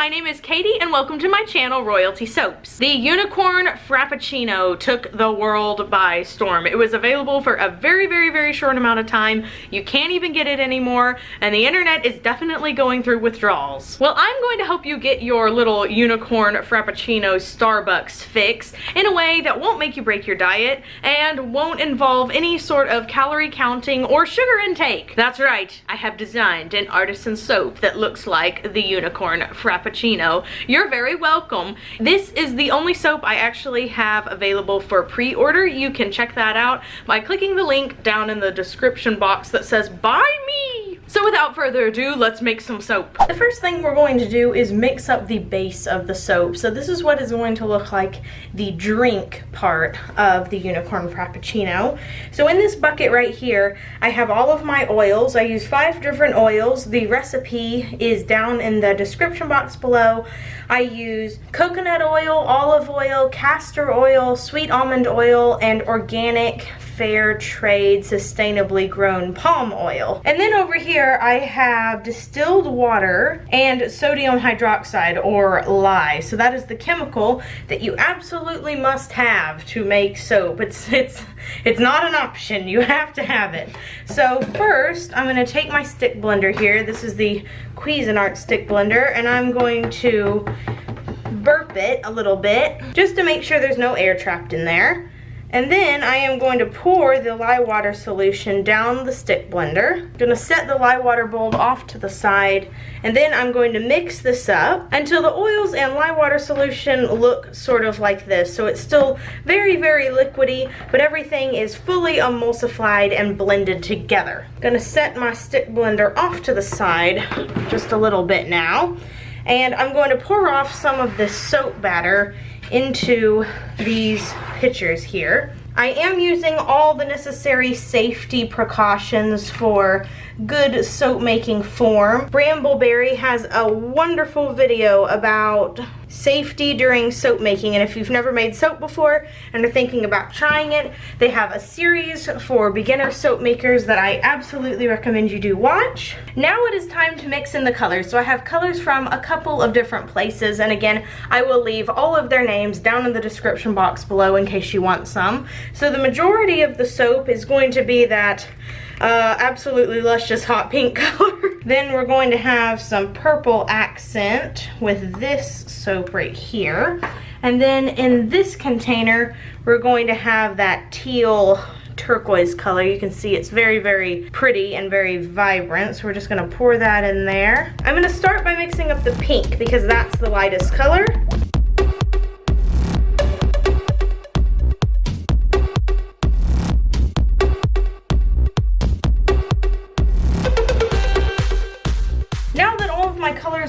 my name is Katie and welcome to my channel, Royalty Soaps. The Unicorn Frappuccino took the world by storm. It was available for a very short amount of time. You can't even get it anymore, and the internet is definitely going through withdrawals. Well, I'm going to help you get your little Unicorn Frappuccino Starbucks fix in a way that won't make you break your diet and won't involve any sort of calorie counting or sugar intake. That's right, I have designed an artisan soap that looks like the Unicorn Frappuccino. You're very welcome. This is the only soap I actually have available for pre-order. You can check that out by clicking the link down in the description box that says buy me. So without further ado, let's make some soap. The first thing we're going to do is mix up the base of the soap. So this is what is going to look like the drink part of the Unicorn Frappuccino. So in this bucket right here, I have all of my oils. I use 5 different oils. The recipe is down in the description box below. I use coconut oil, olive oil, castor oil, sweet almond oil, and organic fair trade sustainably grown palm oil. And then over here I have distilled water and sodium hydroxide, or lye. So that is the chemical that you absolutely must have to make soap. It's not an option, you have to have it. So first I'm going to take my stick blender here. This is the Cuisinart stick blender, and I'm going to burp it a little bit just to make sure there's no air trapped in there. And then I am going to pour the lye water solution down the stick blender. I'm going to set the lye water bowl off to the side, and then I'm going to mix this up until the oils and lye water solution look sort of like this. So it's still very liquidy, but everything is fully emulsified and blended together. I'm going to set my stick blender off to the side just a little bit now, and I'm going to pour off some of this soap batter into these pitchers here. I am using all the necessary safety precautions for good soap making form. Brambleberry has a wonderful video about safety during soap making, and if you've never made soap before and are thinking about trying it, they have a series for beginner soap makers that I absolutely recommend you do watch. Now it is time to mix in the colors. So I have colors from a couple of different places, and again, I will leave all of their names down in the description box below in case you want some. So the majority of the soap is going to be that absolutely luscious hot pink color. Then we're going to have some purple accent with this soap right here. And then in this container, we're going to have that teal turquoise color. You can see it's very pretty and very vibrant. So we're just going to pour that in there. I'm going to start by mixing up the pink because that's the lightest color.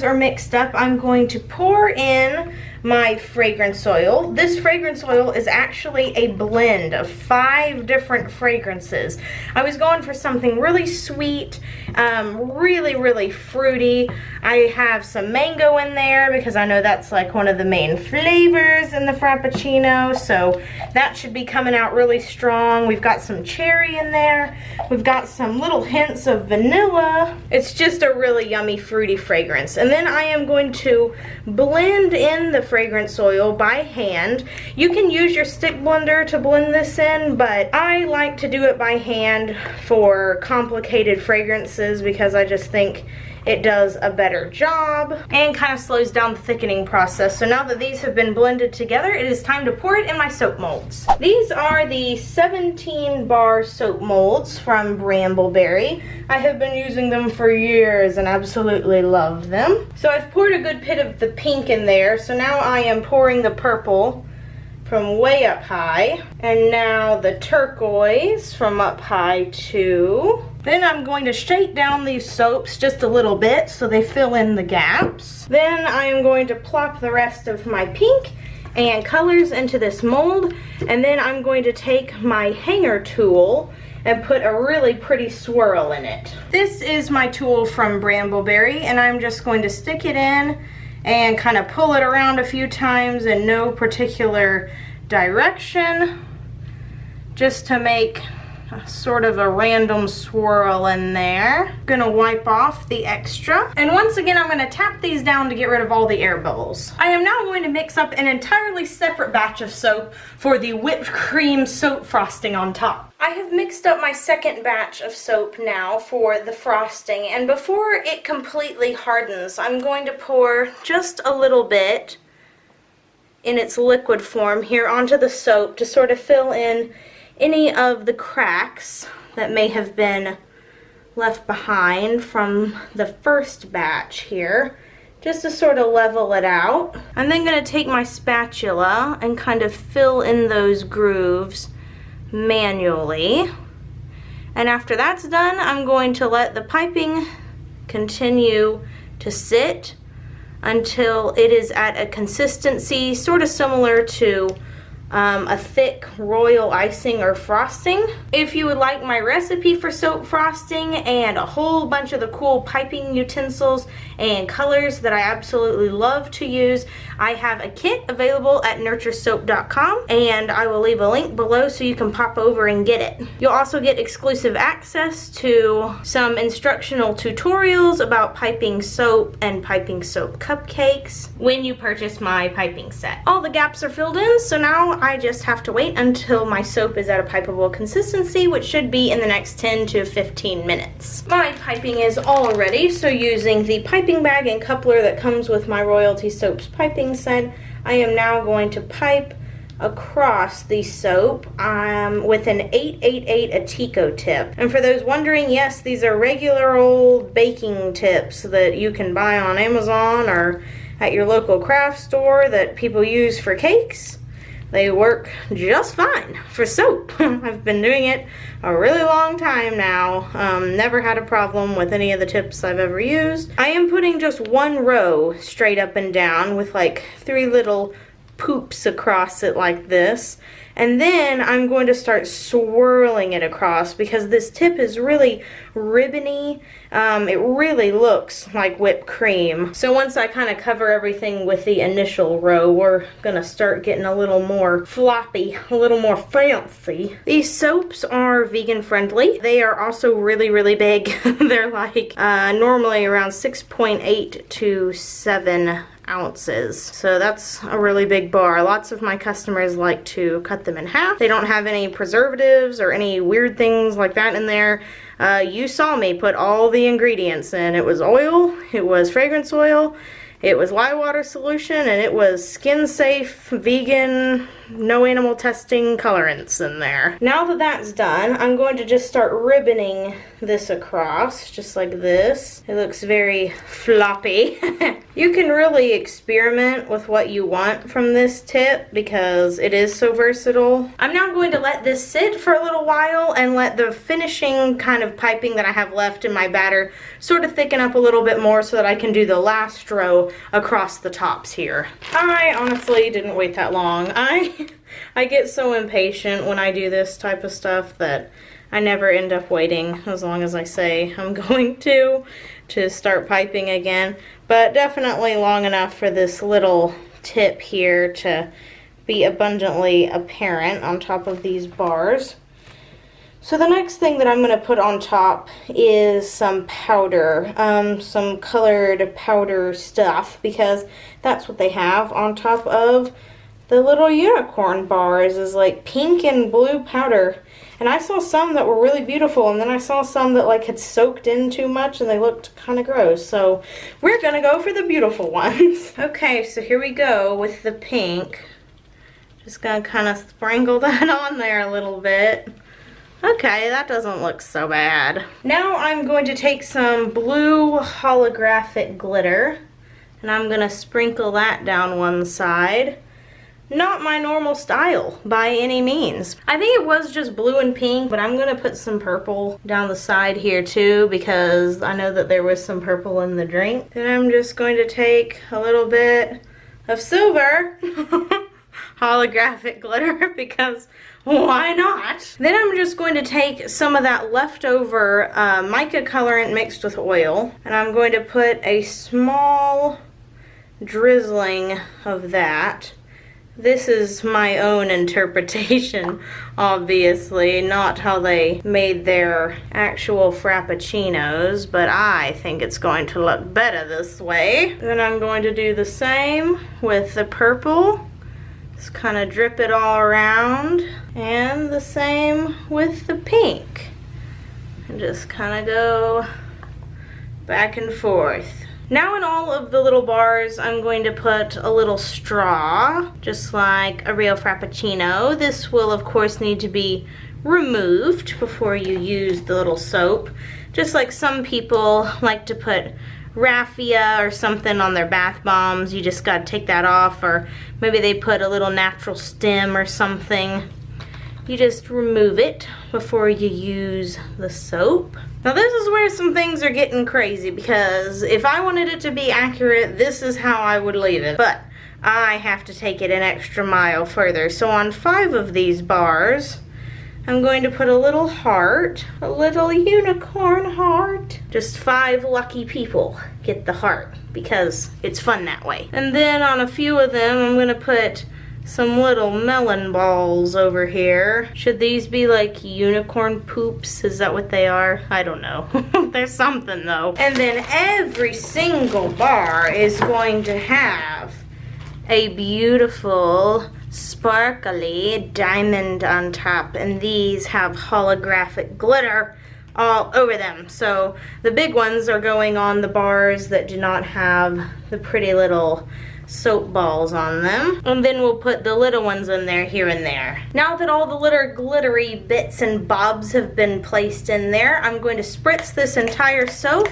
Are mixed up, I'm going to pour in my fragrance oil. This fragrance oil is actually a blend of 5 different fragrances. I was going for something really sweet, really fruity. I have some mango in there because I know that's like one of the main flavors in the Frappuccino, so that should be coming out really strong. We've got some cherry in there. We've got some little hints of vanilla. It's just a really yummy fruity fragrance. And then I am going to blend in the fragrance oil by hand. You can use your stick blender to blend this in, but I like to do it by hand for complicated fragrances because I just think it does a better job and kind of slows down the thickening process. So now that these have been blended together, it is time to pour it in my soap molds. These are the 17 bar soap molds from Brambleberry. I have been using them for years and absolutely love them. So I've poured a good bit of the pink in there. So now I am pouring the purple from way up high, and now the turquoise from up high too. Then I'm going to shake down these soaps just a little bit so they fill in the gaps. Then I am going to plop the rest of my pink and colors into this mold, and then I'm going to take my hanger tool and put a really pretty swirl in it. This is my tool from Brambleberry, and I'm just going to stick it in and kind of pull it around a few times in no particular direction, just to make sort of a random swirl in there. Gonna wipe off the extra. And once again, I'm gonna tap these down to get rid of all the air bubbles. I am now going to mix up an entirely separate batch of soap for the whipped cream soap frosting on top. I have mixed up my second batch of soap now for the frosting, and before it completely hardens, I'm going to pour just a little bit in its liquid form here onto the soap to sort of fill in any of the cracks that may have been left behind from the first batch here, just to sort of level it out. I'm then going to take my spatula and kind of fill in those grooves manually. And after that's done, I'm going to let the piping continue to sit until it is at a consistency sort of similar to a thick royal icing or frosting. If you would like my recipe for soap frosting and a whole bunch of the cool piping utensils and colors that I absolutely love to use, I have a kit available at nurturesoap.com, and I will leave a link below so you can pop over and get it. You'll also get exclusive access to some instructional tutorials about piping soap and piping soap cupcakes when you purchase my piping set. All the gaps are filled in, so now I just have to wait until my soap is at a pipeable consistency, which should be in the next 10 to 15 minutes. My piping is all ready, so using the piping bag and coupler that comes with my Royalty Soaps piping set, I am now going to pipe across the soap with an 888 Atico tip. And for those wondering, yes, these are regular old baking tips that you can buy on Amazon or at your local craft store that people use for cakes. They work just fine for soap. I've been doing it a really long time now. Never had a problem with any of the tips I've ever used. I am putting just one row straight up and down with like 3 little poops across it like this. And then I'm going to start swirling it across because this tip is really ribbony. It really looks like whipped cream. So once I kind of cover everything with the initial row, we're gonna start getting a little more floppy, a little more fancy. These soaps are vegan friendly. They are also really, really big. They're like normally around 6.8 to 7 ounces. So that's a really big bar. Lots of my customers like to cut them in half. They don't have any preservatives or any weird things like that in there. You saw me put all the ingredients in. It was oil, it was fragrance oil, it was lye water solution, and it was skin safe, vegan, no animal testing colorants in there. Now that that's done, I'm going to just start ribboning this across, just like this. It looks very floppy. You can really experiment with what you want from this tip because it is so versatile. I'm now going to let this sit for a little while and let the finishing kind of piping that I have left in my batter sort of thicken up a little bit more so that I can do the last row across the tops here. I honestly didn't wait that long. I get so impatient when I do this type of stuff that I never end up waiting as long as I say I'm going to start piping again. But definitely long enough for this little tip here to be abundantly apparent on top of these bars. So the next thing that I'm going to put on top is some powder, some colored powder stuff, because that's what they have on top of the little unicorn bars, is like pink and blue powder. And I saw some that were really beautiful, and then I saw some that like had soaked in too much and they looked kind of gross. So we're gonna go for the beautiful ones. Okay, so here we go with the pink. Just gonna kind of sprinkle that on there a little bit. Okay, that doesn't look so bad. Now I'm going to take some blue holographic glitter and I'm gonna sprinkle that down one side. Not my normal style by any means. I think it was just blue and pink, but I'm gonna put some purple down the side here too because I know that there was some purple in the drink. Then I'm just going to take a little bit of silver holographic glitter because why not? Then I'm just going to take some of that leftover mica colorant mixed with oil, and I'm going to put a small drizzling of that This is my own interpretation, obviously, not how they made their actual Frappuccinos, but I think it's going to look better this way. Then I'm going to do the same with the purple. Just kind of drip it all around, and the same with the pink. And just kind of go back and forth. Now in all of the little bars, I'm going to put a little straw, just like a real Frappuccino. This will, of course, need to be removed before you use the little soap. Just like some people like to put raffia or something on their bath bombs. You just gotta take that off, or maybe they put a little natural stem or something. You just remove it before you use the soap. Now this is where some things are getting crazy, because if I wanted it to be accurate, this is how I would leave it. But I have to take it an extra mile further. So on 5 of these bars, I'm going to put a little heart, a little unicorn heart. Just 5 lucky people get the heart, because it's fun that way. And then on a few of them, I'm gonna put some little melon balls over here. Should these be like unicorn poops? Is that what they are? I don't know. There's something though. And then every single bar is going to have a beautiful sparkly diamond on top, and these have holographic glitter all over them. So the big ones are going on the bars that do not have the pretty little soap balls on them, and then we'll put the little ones in there here and there. Now that all the little glittery bits and bobs have been placed in there, I'm going to spritz this entire soap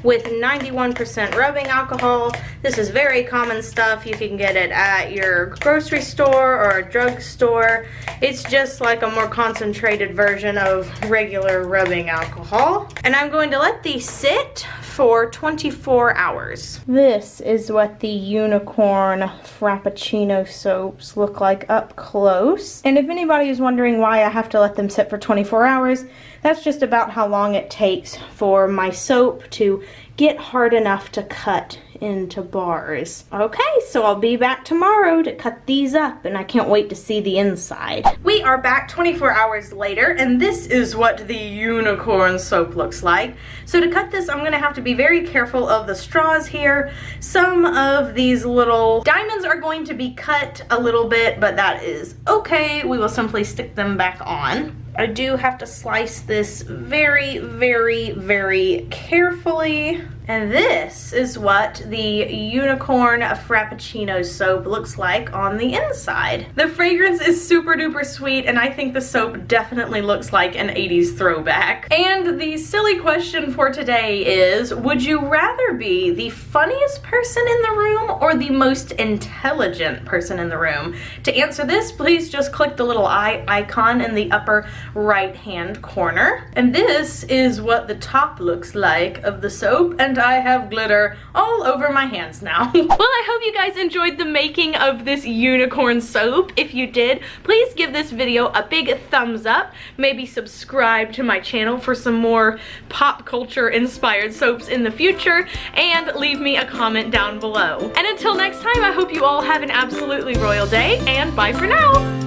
with 91% rubbing alcohol. This is very common stuff. You can get it at your grocery store or a drugstore. It's just like a more concentrated version of regular rubbing alcohol. And I'm going to let these sit for 24 hours. This is what the unicorn Frappuccino soaps look like up close. And if anybody is wondering why I have to let them sit for 24 hours, that's just about how long it takes for my soap to get hard enough to cut into bars. Okay, so I'll be back tomorrow to cut these up, and I can't wait to see the inside. We are back 24 hours later, and this is what the unicorn soap looks like. So to cut this, I'm gonna have to be very careful of the straws here. Some of these little diamonds are going to be cut a little bit, but that is okay. We will simply stick them back on. I do have to slice this very, very, very carefully. And this is what the unicorn Frappuccino soap looks like on the inside. The fragrance is super duper sweet, and I think the soap definitely looks like an 80s throwback. And the silly question for today is, would you rather be the funniest person in the room or the most intelligent person in the room? To answer this, please just click the little eye icon in the upper right hand corner. And this is what the top looks like of the soap, and I have glitter all over my hands now. Well, I hope you guys enjoyed the making of this unicorn soap. If you did, please give this video a big thumbs up. Maybe subscribe to my channel for some more pop culture inspired soaps in the future, and leave me a comment down below. And until next time, I hope you all have an absolutely royal day, and bye for now.